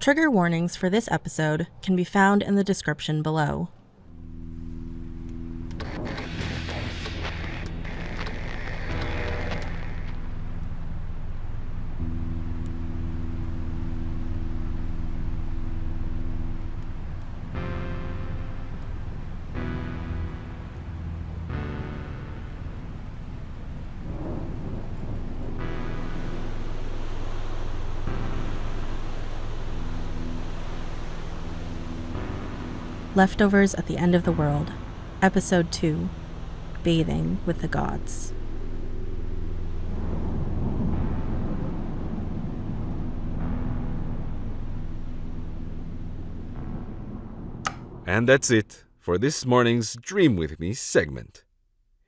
Trigger warnings for this episode can be found in the description below. Leftovers at the End of the World, Episode 2, Bathing with the Gods. And that's it for this morning's Dream With Me segment.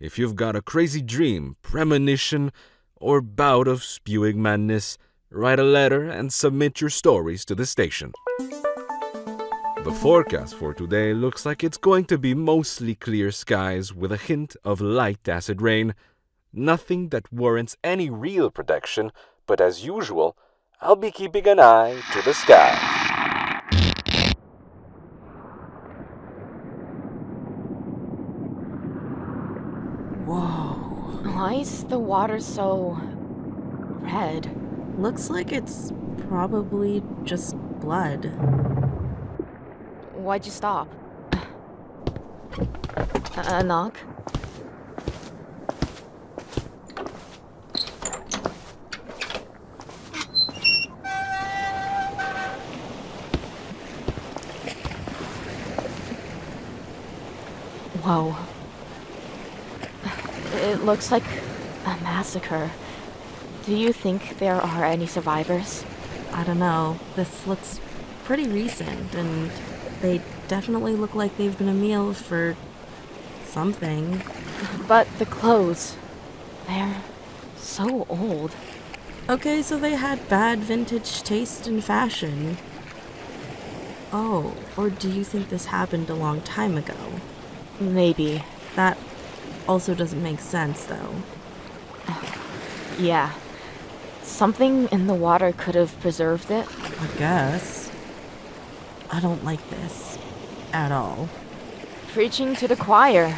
If you've got a crazy dream, premonition, or bout of spewing madness, write a letter and submit your stories to the station. The forecast for today looks like it's going to be mostly clear skies with a hint of light acid rain. Nothing that warrants any real protection, but as usual, I'll be keeping an eye to the sky. Whoa. Why is the water so red? Looks like it's probably just blood. Why'd you stop? A knock? Whoa. It looks like a massacre. Do you think there are any survivors? I don't know. This looks pretty recent, and they definitely look like they've been a meal for something. But the clothes, they're so old. Okay, so they had bad vintage taste in fashion. Oh, or do you think this happened a long time ago? Maybe. That also doesn't make sense, though. Yeah. Something in the water could have preserved it. I guess. I don't like this. At all. Preaching to the choir.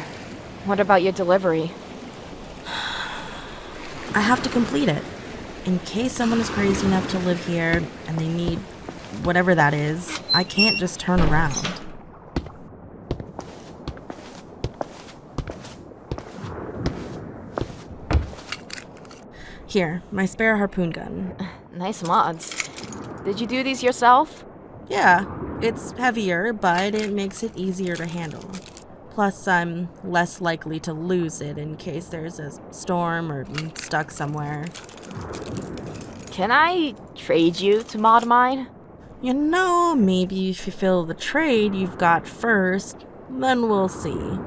What about your delivery? I have to complete it. In case someone is crazy enough to live here and they need whatever that is, I can't just turn around. Here, my spare harpoon gun. Nice mods. Did you do these yourself? Yeah, it's heavier, but it makes it easier to handle. Plus, I'm less likely to lose it in case there's a storm or I'm stuck somewhere. Can I trade you to mod mine? You know, maybe if you fill the trade you've got first, then we'll see.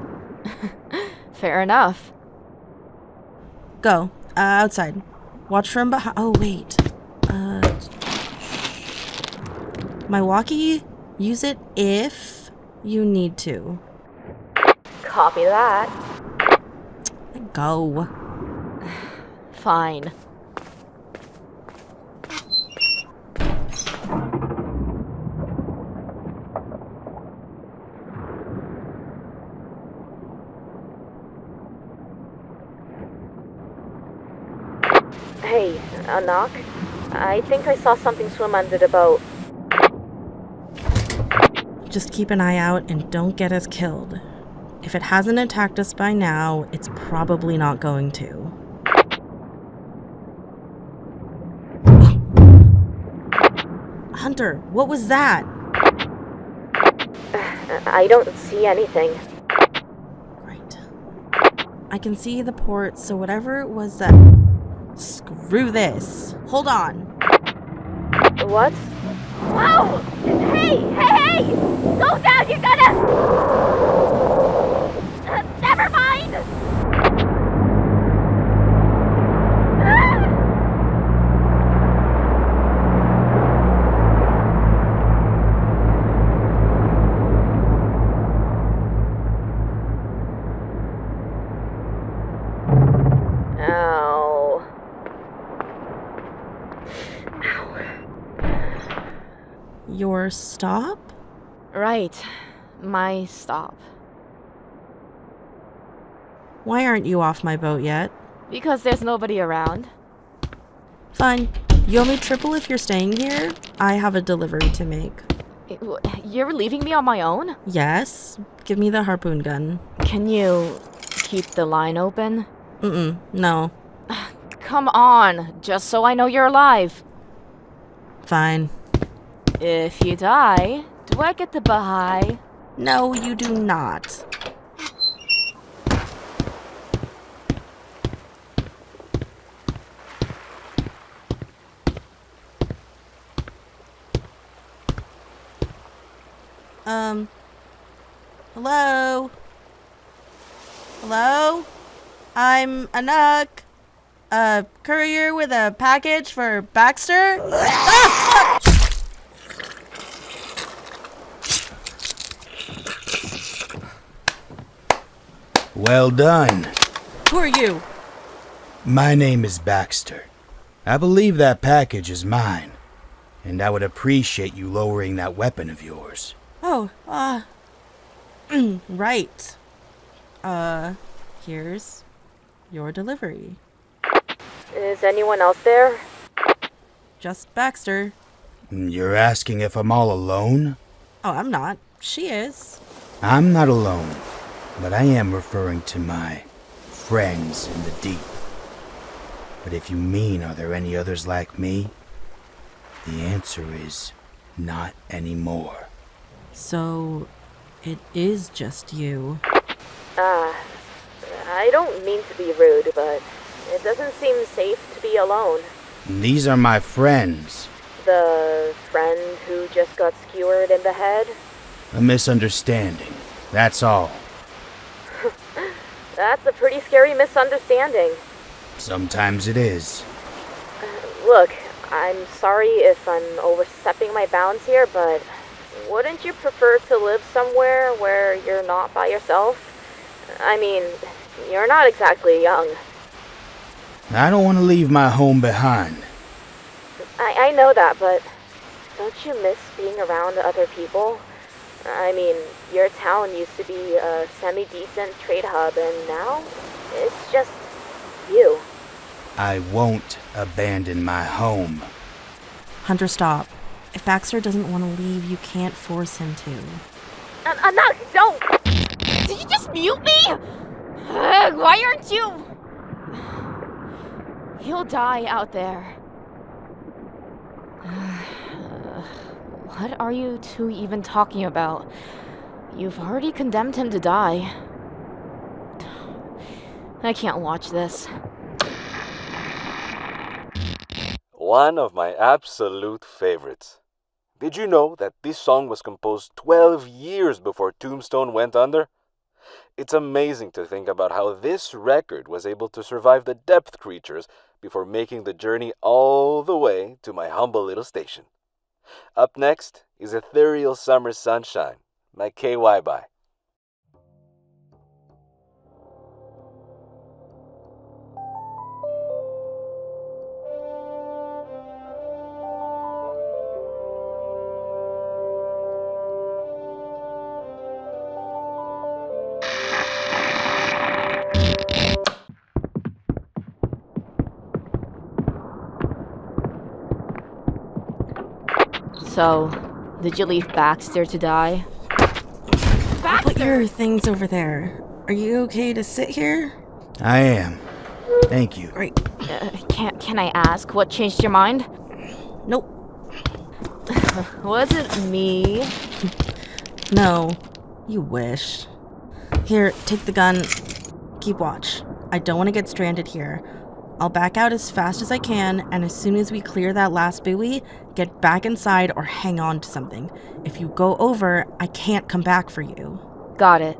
Fair enough. Go, outside. Watch from behind. Oh, wait. My walkie, use it if you need to. Copy that. Go. Fine. Hey, a knock? I think I saw something swim under the boat. Just keep an eye out and don't get us killed. If it hasn't attacked us by now, it's probably not going to. Hunter, what was that? I don't see anything. Great. I can see the port, so whatever it was that... Screw this. Hold on. What? Whoa! Hey! Slow down, you're gonna... never mind! Your stop? Right. My stop. Why aren't you off my boat yet? Because there's nobody around. Fine. You owe me triple if you're staying here. I have a delivery to make. You're leaving me on my own? Yes. Give me the harpoon gun. Can you keep the line open? No. Come on, just so I know you're alive. Fine. If you die, do I get the Baha'i? No, you do not. Hello? Hello? I'm Anak. A courier with a package for Baxter? Ah! Well done. Who are you? My name is Baxter. I believe that package is mine, and I would appreciate you lowering that weapon of yours. Oh, right. Here's your delivery. Is anyone else there? Just Baxter. You're asking if I'm all alone? Oh, I'm not. She is. I'm not alone, but I am referring to my friends in the deep. But if you mean are there any others like me, the answer is not anymore. So, it is just you. I don't mean to be rude, but it doesn't seem safe to be alone. These are my friends. The friend who just got skewered in the head? A misunderstanding, that's all. That's a pretty scary misunderstanding. Sometimes it is. Look, I'm sorry if I'm overstepping my bounds here, but wouldn't you prefer to live somewhere where you're not by yourself? I mean, you're not exactly young. I don't want to leave my home behind. I know that, but don't you miss being around other people? I mean, your town used to be a semi-decent trade hub, and now it's just you. I won't abandon my home. Hunter, stop. If Baxter doesn't want to leave, you can't force him to. Anak, don't! Did you just mute me? Why aren't you? He'll die out there. What are you two even talking about? You've already condemned him to die. I can't watch this. One of my absolute favorites. Did you know that this song was composed 12 years before Tombstone went under? It's amazing to think about how this record was able to survive the depth creatures before making the journey all the way to my humble little station. Up next is Ethereal Summer Sunshine by KY By. So, did you leave Baxter to die? Put your things over there. Are you okay to sit here? I am. Thank you. Great. Can I ask what changed your mind? Nope. Was it me? No. You wish. Here, take the gun. Keep watch. I don't want to get stranded here. I'll back out as fast as I can, and as soon as we clear that last buoy, get back inside or hang on to something. If you go over, I can't come back for you. Got it.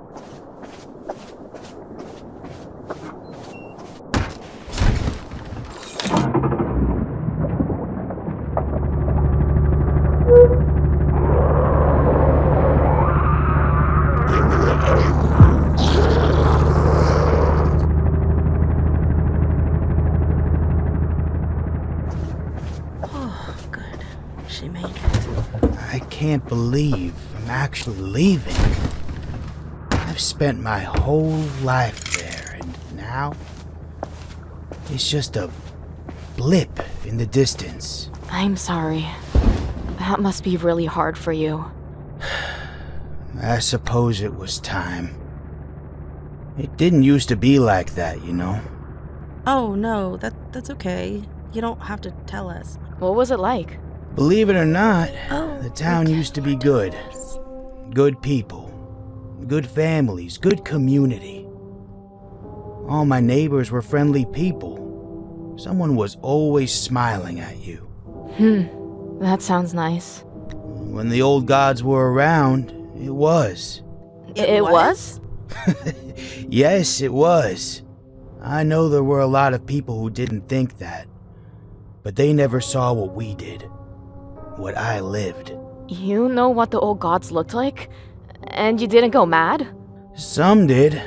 Oh, good. She made it. I I can't believe I'm actually leaving. I've spent my whole life there, and now it's just a blip in the distance. I'm sorry. That must be really hard for you. I suppose it was time. It didn't used to be like that, you know. Oh, no, that's okay. You don't have to tell us. What was it like? Believe it or not, Oh, the town used to be good. Good people. Good families. Good community. All my neighbors were friendly people. Someone was always smiling at you. That sounds nice. When the old gods were around, it was. It was? Yes, it was. I know there were a lot of people who didn't think that. But they never saw what we did. What I lived. You know what the old gods looked like? And you didn't go mad? Some did.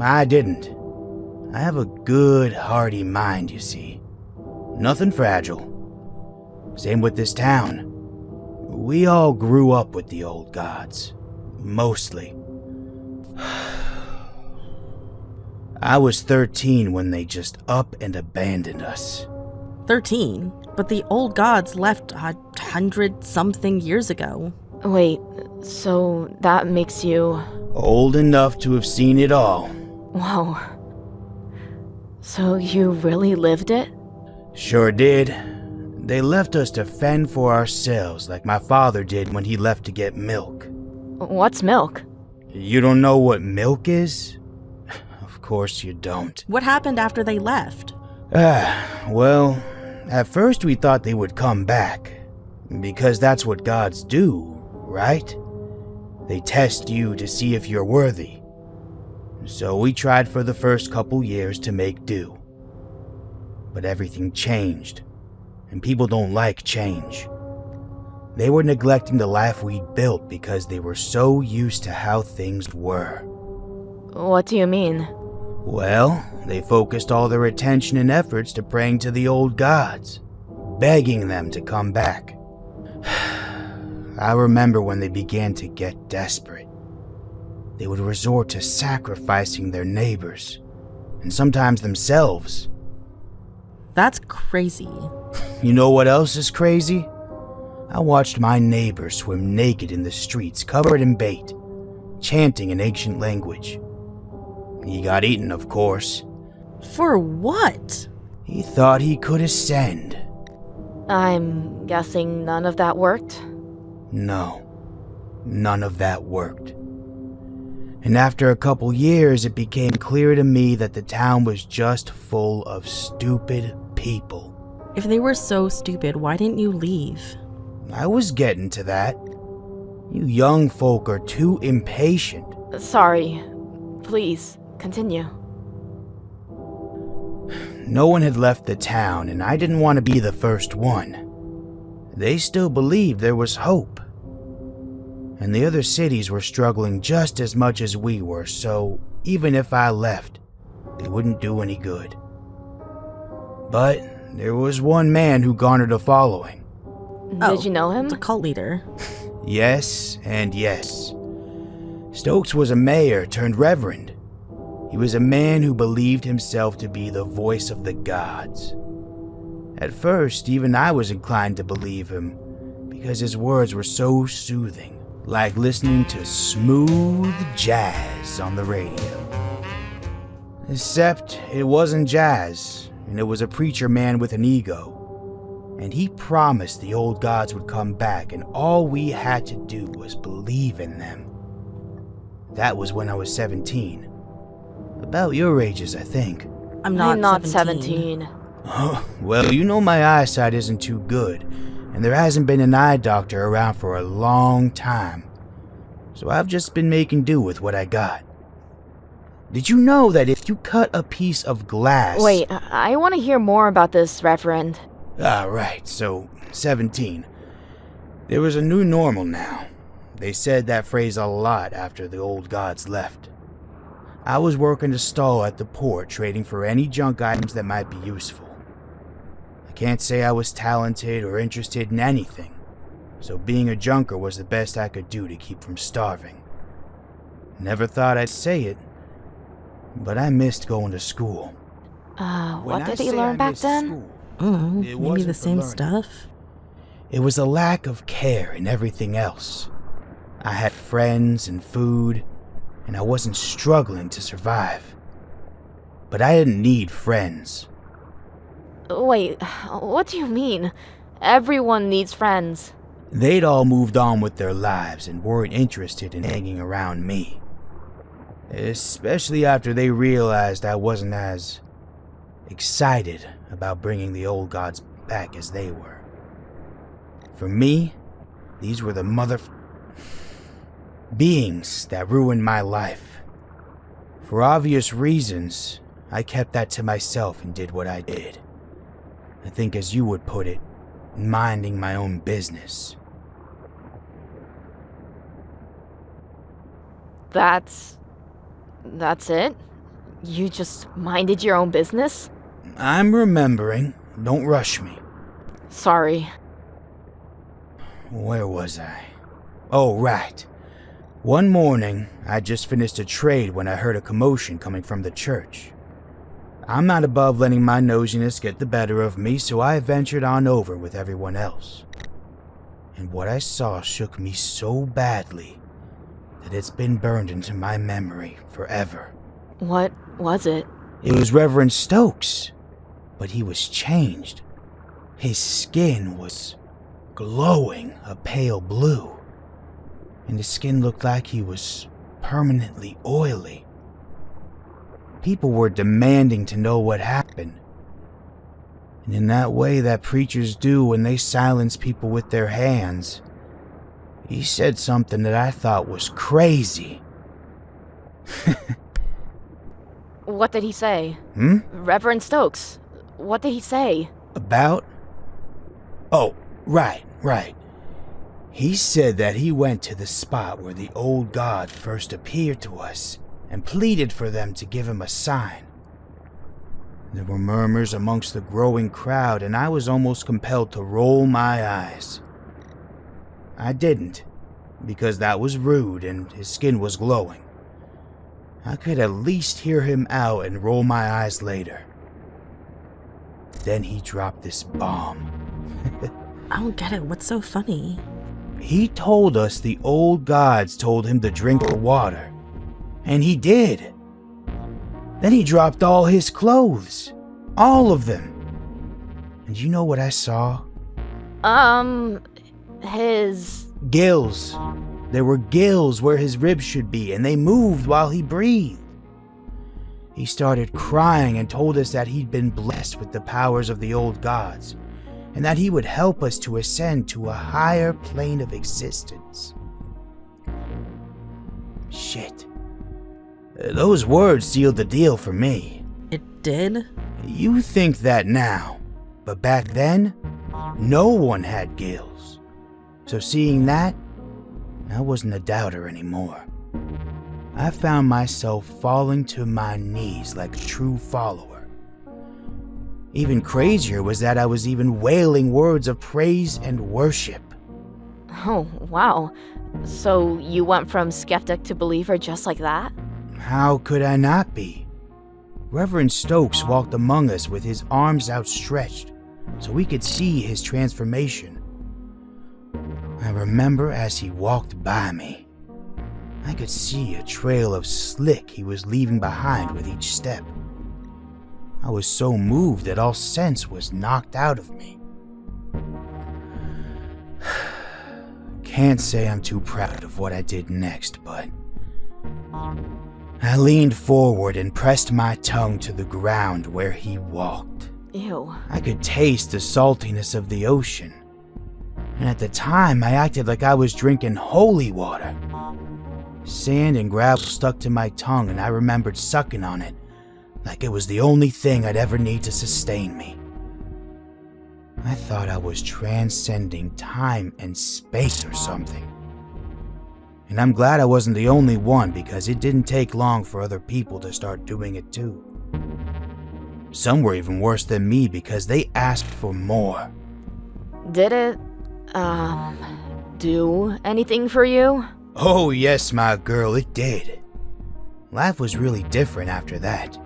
I didn't. I have a good, hearty mind, you see. Nothing fragile. Same with this town. We all grew up with the old gods. Mostly. I was 13 when they just up and abandoned us. 13? But the old gods left 100-something years ago. Wait, so that makes you... Old enough to have seen it all. Wow. So you really lived it? Sure did. They left us to fend for ourselves like my father did when he left to get milk. What's milk? You don't know what milk is? Of course you don't. What happened after they left? Well, at first we thought they would come back. Because that's what gods do, right? They test you to see if you're worthy. So we tried for the first couple years to make do. But everything changed. And people don't like change. They were neglecting the life we'd built because they were so used to how things were. What do you mean? Well, they focused all their attention and efforts to praying to the old gods, begging them to come back. I remember when they began to get desperate. They would resort to sacrificing their neighbors, and sometimes themselves. That's crazy. You know what else is crazy? I watched my neighbor swim naked in the streets, covered in bait, chanting in ancient language. He got eaten, of course. For what? He thought he could ascend. I'm guessing none of that worked? No, none of that worked. And after a couple years, it became clear to me that the town was just full of stupid people. If they were so stupid, why didn't you leave? I was getting to that. You young folk are too impatient. Sorry. Please, continue. No one had left the town, and I didn't want to be the first one. They still believed there was hope. And the other cities were struggling just as much as we were, so even if I left, it wouldn't do any good. But there was one man who garnered a following. Did you know him? The cult leader. Yes, and yes. Stokes was a mayor turned reverend. He was a man who believed himself to be the voice of the gods. At first, even I was inclined to believe him, because his words were so soothing, like listening to smooth jazz on the radio. Except it wasn't jazz, and it was a preacher man with an ego. And he promised the old gods would come back, and all we had to do was believe in them. That was when I was 17. About your ages, I think. I'm not 17. Well, you know my eyesight isn't too good, and there hasn't been an eye doctor around for a long time. So I've just been making do with what I got. Did you know that if you cut a piece of glass... Wait, I want to hear more about this, Reverend. Right, so 17. There was a new normal now. They said that phrase a lot after the old gods left. I was working a stall at the port, trading for any junk items that might be useful. I can't say I was talented or interested in anything. so being a junker was the best I could do to keep from starving. Never thought I'd say it, but I missed going to school. What did he learn back then? Maybe wasn't the for same learning. stuff. It was a lack of care in everything else. I had friends and food, and I wasn't struggling to survive. But I didn't need friends. Wait, what do you mean? Everyone needs friends. They'd all moved on with their lives and weren't interested in hanging around me. Especially after they realized I wasn't as excited about bringing the old gods back as they were. For me, these were the beings that ruined my life. For obvious reasons, I kept that to myself and did what I did. I think, as you would put it, minding my own business. That's it? You just minded your own business? I'm remembering. Don't rush me. Sorry. Where was I? Oh, right. One morning, I just finished a trade when I heard a commotion coming from the church. I'm not above letting my nosiness get the better of me, so I ventured on over with everyone else. And what I saw shook me so badly that it's been burned into my memory forever. What was it? It was Reverend Stokes, but he was changed. His skin was glowing a pale blue, and his skin looked like he was permanently oily. People were demanding to know what happened, and in that way that preachers do when they silence people with their hands, he said something that I thought was crazy. What did he say? Reverend Stokes, what did he say? About? Oh, right. He said that he went to the spot where the old god first appeared to us and pleaded for them to give him a sign. There were murmurs amongst the growing crowd, and I was almost compelled to roll my eyes. I didn't, because that was rude and his skin was glowing. I could at least hear him out and roll my eyes later. Then he dropped this bomb. I don't get it. What's so funny? He told us the old gods told him to drink the water. And he did. Then he dropped all his clothes. All of them. And you know what I saw? His... Gills. There were gills where his ribs should be, and they moved while he breathed. He started crying and told us that he'd been blessed with the powers of the old gods, and that he would help us to ascend to a higher plane of existence. Shit. Those words sealed the deal for me. It did? You think that now, but back then, no one had gills. So seeing that, I wasn't a doubter anymore. I found myself falling to my knees like a true follower. Even crazier was that I was even wailing words of praise and worship. Oh, wow. So you went from skeptic to believer just like that? How could I not be? Reverend Stokes walked among us with his arms outstretched, so we could see his transformation. I remember as he walked by me, I could see a trail of slick he was leaving behind with each step. I was so moved that all sense was knocked out of me. Can't say I'm too proud of what I did next, but I leaned forward and pressed my tongue to the ground where he walked. Ew. I could taste the saltiness of the ocean, and at the time I acted like I was drinking holy water. Sand and gravel stuck to my tongue, and I remembered sucking on it like it was the only thing I'd ever need to sustain me. I thought I was transcending time and space or something. And I'm glad I wasn't the only one, because it didn't take long for other people to start doing it too. Some were even worse than me because they asked for more. Did it, do anything for you? Oh, yes, my girl, it did. Life was really different after that.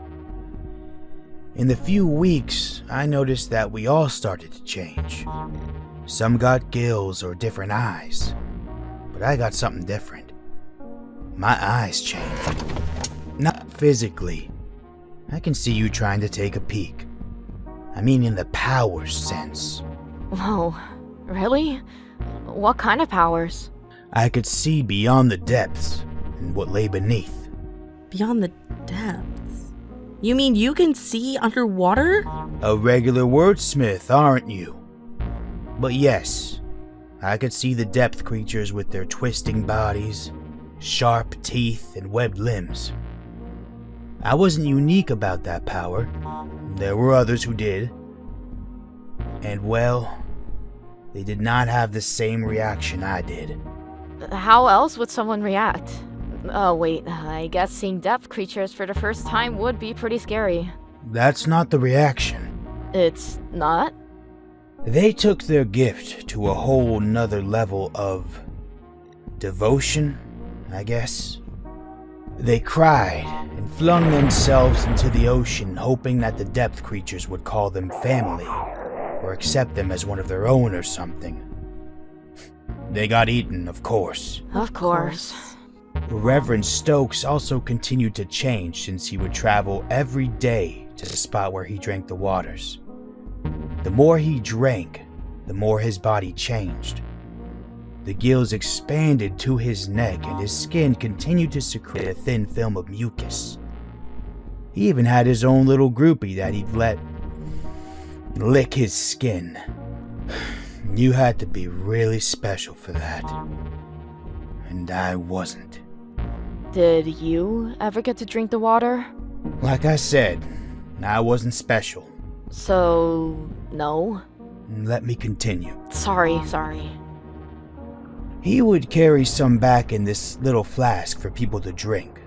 In the few weeks, I noticed that we all started to change. Some got gills or different eyes, but I got something different. My eyes changed. Not physically. I can see you trying to take a peek. I mean in the powers sense. Whoa, really? What kind of powers? I could see beyond the depths and what lay beneath. Beyond the depths? You mean you can see underwater? A regular wordsmith, aren't you? But yes, I could see the depth creatures with their twisting bodies, sharp teeth, and webbed limbs. I wasn't unique about that power. There were others who did. And well, they did not have the same reaction I did. How else would someone react? Oh wait, I guess seeing depth creatures for the first time would be pretty scary. That's not the reaction. It's not? They took their gift to a whole nother level of devotion, I guess. They cried and flung themselves into the ocean, hoping that the depth creatures would call them family, or accept them as one of their own or something. They got eaten, of course. Of course. Reverend Stokes also continued to change since he would travel every day to the spot where he drank the waters. The more he drank, the more his body changed. The gills expanded to his neck and his skin continued to secrete a thin film of mucus. He even had his own little groupie that he'd let lick his skin. You had to be really special for that. And I wasn't. Did you ever get to drink the water? Like I said, I wasn't special. So, no? Let me continue. Sorry. He would carry some back in this little flask for people to drink.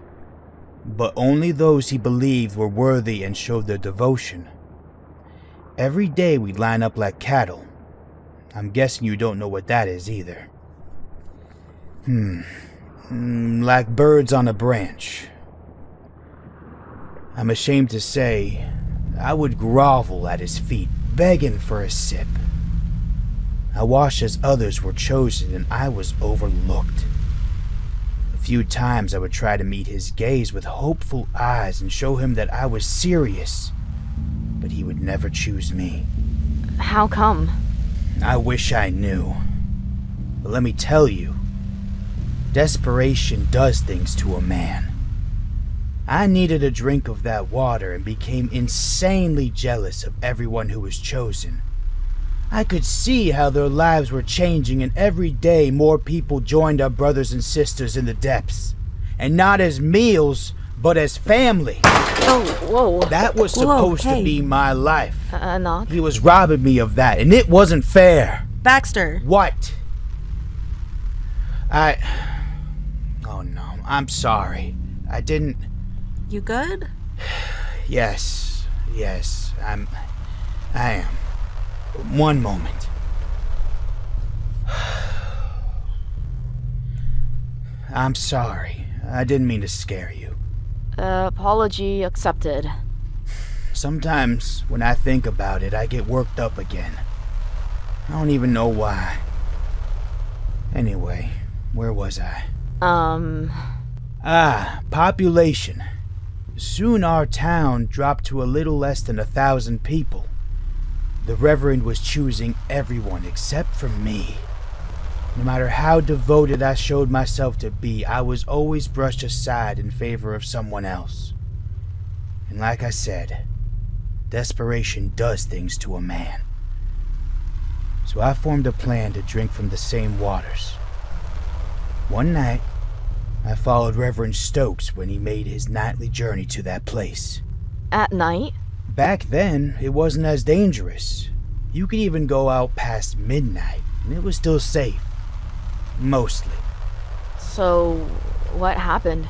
But only those he believed were worthy and showed their devotion. Every day we'd line up like cattle. I'm guessing you don't know what that is either. Like birds on a branch. I'm ashamed to say, I would grovel at his feet, begging for a sip. I watched as others were chosen and I was overlooked. A few times I would try to meet his gaze with hopeful eyes and show him that I was serious, but he would never choose me. How come? I wish I knew. But let me tell you, desperation does things to a man. I needed a drink of that water and became insanely jealous of everyone who was chosen. I could see how their lives were changing, and every day more people joined our brothers and sisters in the depths. And not as meals, but as family. Oh, whoa. That was supposed to be my life. Not? He was robbing me of that, and it wasn't fair. Baxter! What? Oh no, I'm sorry. I didn't... You good? Yes, I am. One moment. I'm sorry. I didn't mean to scare you. Apology accepted. Sometimes, when I think about it, I get worked up again. I don't even know why. Anyway, where was I? Population. Soon our town dropped to a little less than 1,000 people. The Reverend was choosing everyone except for me. No matter how devoted I showed myself to be, I was always brushed aside in favor of someone else. And like I said, desperation does things to a man. So I formed a plan to drink from the same waters. One night, I followed Reverend Stokes when he made his nightly journey to that place. At night? Back then, it wasn't as dangerous. You could even go out past midnight, and it was still safe. Mostly. So, what happened?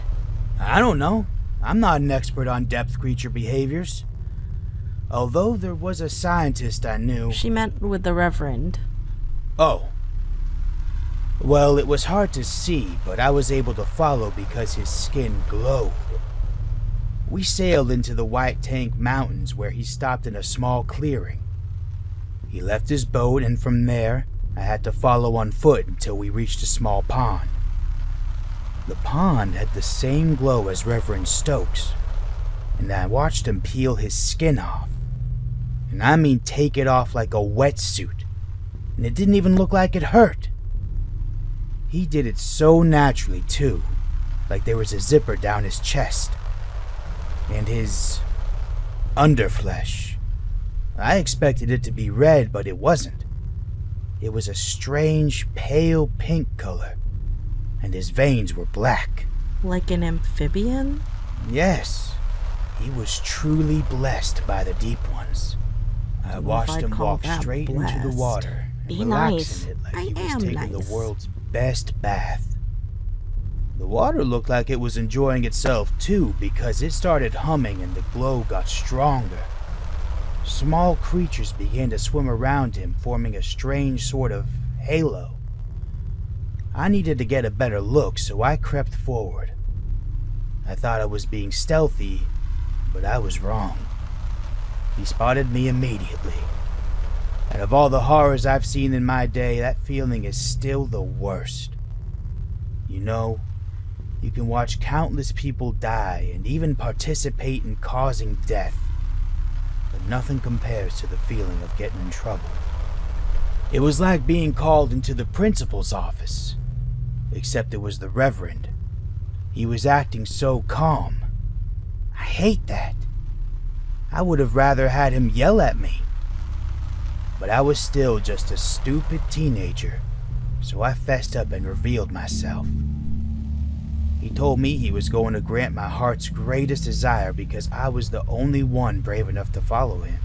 I don't know. I'm not an expert on depth creature behaviors. Although there was a scientist I knew. She met with the Reverend. Oh. Well, it was hard to see, but I was able to follow because his skin glowed. We sailed into the White Tank Mountains where he stopped in a small clearing. He left his boat, and from there, I had to follow on foot until we reached a small pond. The pond had the same glow as Reverend Stokes, and I watched him peel his skin off. And I mean take it off like a wetsuit, and it didn't even look like it hurt. He did it so naturally too, like there was a zipper down his chest. And his underflesh. I expected it to be red, but it wasn't. It was a strange pale pink color, and his veins were black. Like an amphibian? Yes, he was truly blessed by the deep ones. I watched him walk straight into the water and Be relax nice. in it like I he was am taking nice. the world's best bath. The water looked like it was enjoying itself too, because it started humming and the glow got stronger. Small creatures began to swim around him, forming a strange sort of halo. I needed to get a better look, so I crept forward. I thought I was being stealthy, but I was wrong. He spotted me immediately. And of all the horrors I've seen in my day, that feeling is still the worst. You know, you can watch countless people die and even participate in causing death, but nothing compares to the feeling of getting in trouble. It was like being called into the principal's office, except it was the Reverend. He was acting so calm. I hate that. I would have rather had him yell at me. But I was still just a stupid teenager, so I fessed up and revealed myself. He told me he was going to grant my heart's greatest desire because I was the only one brave enough to follow him.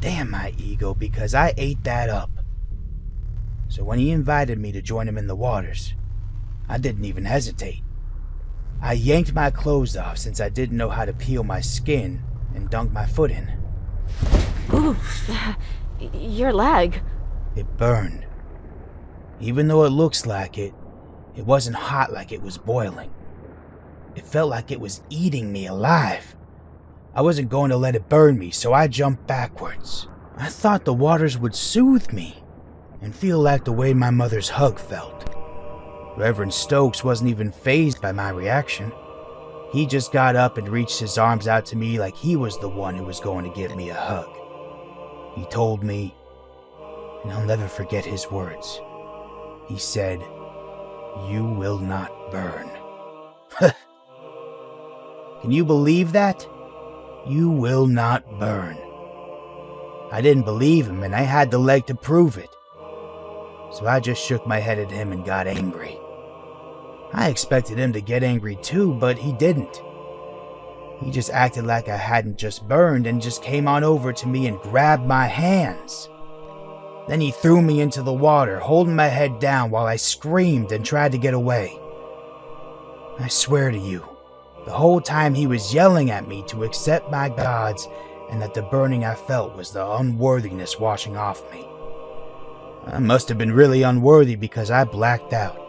Damn my ego, because I ate that up. So when he invited me to join him in the waters, I didn't even hesitate. I yanked my clothes off since I didn't know how to peel my skin and dunked my foot in. Oof. Your leg. It burned. Even though it looks like it, it wasn't hot like it was boiling. It felt like it was eating me alive. I wasn't going to let it burn me, so I jumped backwards. I thought the waters would soothe me and feel like the way my mother's hug felt. Reverend Stokes wasn't even fazed by my reaction. He just got up and reached his arms out to me like he was the one who was going to give me a hug. He told me, and I'll never forget his words. He said, "You will not burn." Can you believe that? You will not burn. I didn't believe him, and I had the leg to prove it. So I just shook my head at him and got angry. I expected him to get angry too, but he didn't. He just acted like I hadn't just burned and just came on over to me and grabbed my hands. Then he threw me into the water, holding my head down while I screamed and tried to get away. I swear to you, the whole time he was yelling at me to accept my gods and that the burning I felt was the unworthiness washing off me. I must have been really unworthy because I blacked out.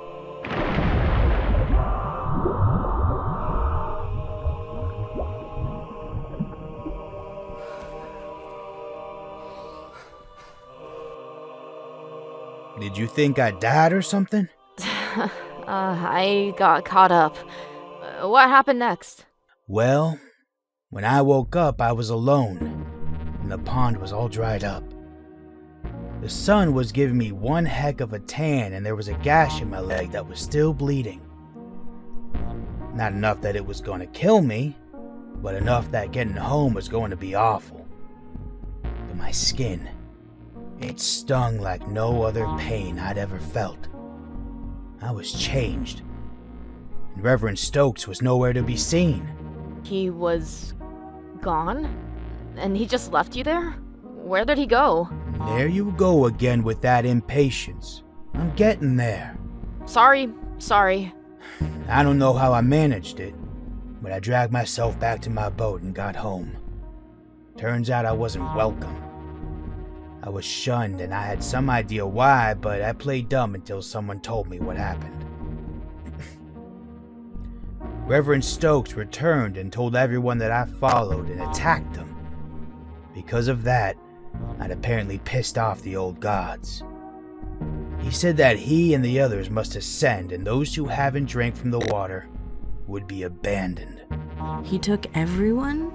Did you think I died or something? I got caught up. What happened next? Well, when I woke up, I was alone, and the pond was all dried up. The sun was giving me one heck of a tan, and there was a gash in my leg that was still bleeding. Not enough that it was going to kill me, but enough that getting home was going to be awful. But my skin, it stung like no other pain I'd ever felt. I was changed, and Reverend Stokes was nowhere to be seen. He was gone? And he just left you there? Where did he go? There you go again with that impatience. I'm getting there. Sorry. I don't know how I managed it, but I dragged myself back to my boat and got home. Turns out I wasn't welcome. I was shunned and I had some idea why, but I played dumb until someone told me what happened. Reverend Stokes returned and told everyone that I followed and attacked them. Because of that, I'd apparently pissed off the old gods. He said that he and the others must ascend, and those who haven't drank from the water would be abandoned. He took everyone?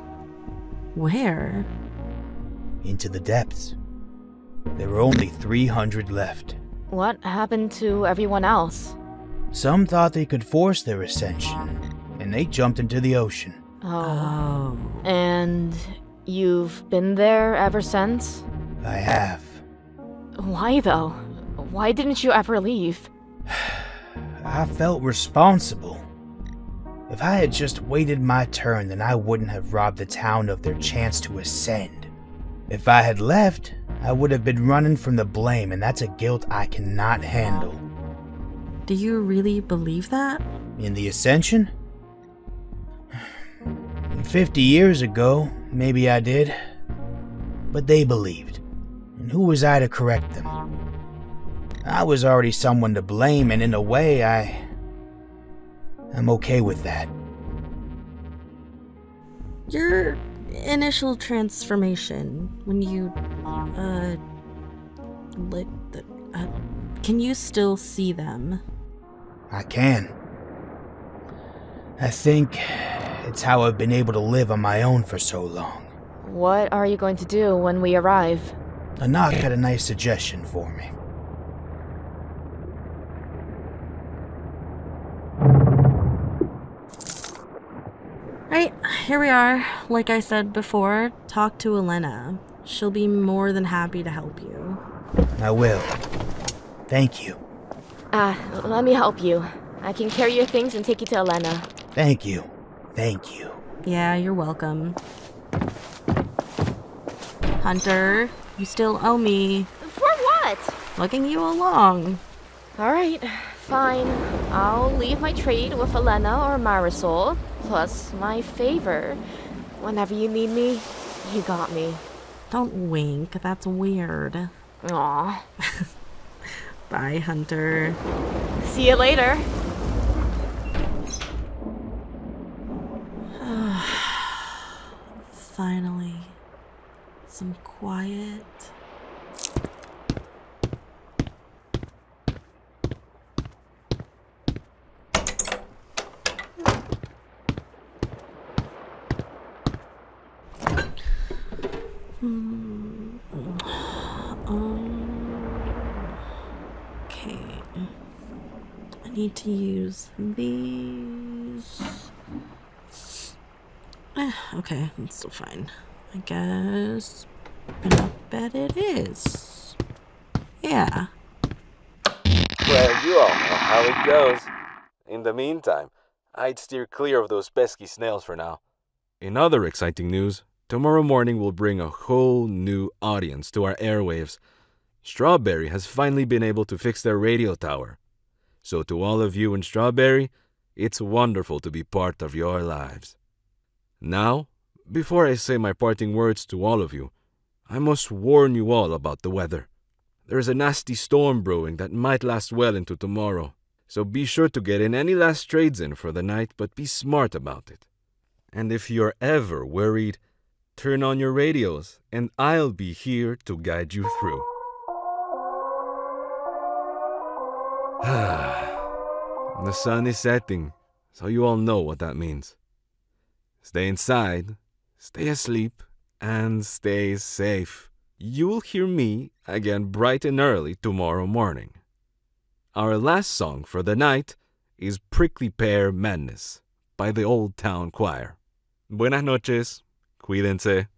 Where? Into the depths. There were only 300 left. What happened to everyone else? Some thought they could force their ascension, and they jumped into the ocean. Oh. And you've been there ever since? I have. Why though? Why didn't you ever leave? I felt responsible. If I had just waited my turn, then I wouldn't have robbed the town of their chance to ascend. If I had left, I would have been running from the blame, and that's a guilt I cannot handle. Do you really believe that? In the ascension? 50 years ago, maybe I did. But they believed. And who was I to correct them? I was already someone to blame, and in a way, I'm okay with that. Your initial transformation, when you, can you still see them? I can. I think it's how I've been able to live on my own for so long. What are you going to do when we arrive? Anak had a nice suggestion for me. Right, here we are. Like I said before, talk to Elena. She'll be more than happy to help you. I will. Thank you. Let me help you. I can carry your things and take you to Elena. Thank you. Thank you. Yeah, you're welcome. Hunter, you still owe me. For what? Lugging you along. Alright, fine. I'll leave my trade with Elena or Marisol, plus my favor. Whenever you need me, you got me. Don't wink, that's weird. Aw. Bye, Hunter. See you later. Finally, some quiet. Okay. I need to use these. Okay, it's still fine. I guess enough bed it is. Yeah. Well, you all know how it goes. In the meantime, I'd steer clear of those pesky snails for now. In other exciting news, tomorrow morning will bring a whole new audience to our airwaves. Strawberry has finally been able to fix their radio tower. So to all of you in Strawberry, it's wonderful to be part of your lives. Now, before I say my parting words to all of you, I must warn you all about the weather. There is a nasty storm brewing that might last well into tomorrow, so be sure to get in any last trades in for the night, but be smart about it. And if you're ever worried, turn on your radios, and I'll be here to guide you through. The sun is setting, so you all know what that means. Stay inside, stay asleep, and stay safe. You'll hear me again bright and early tomorrow morning. Our last song for the night is Prickly Pear Madness by the Old Town Choir. Buenas noches, cuídense.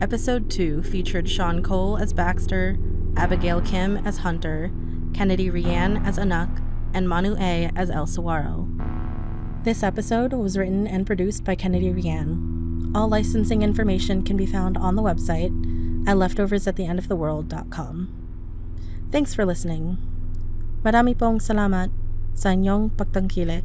Episode 2 featured Sean Cole as Baxter, Abigail Kim as Hunter, Kennedi Rianne as Anak, and Manu A as El Saguaro. This episode was written and produced by Kennedi Rianne. All licensing information can be found on the website at LeftoversAtTheEndOfTheWorld.com. Thanks for listening. Marami pong salamat sa inyong pagtangkilik.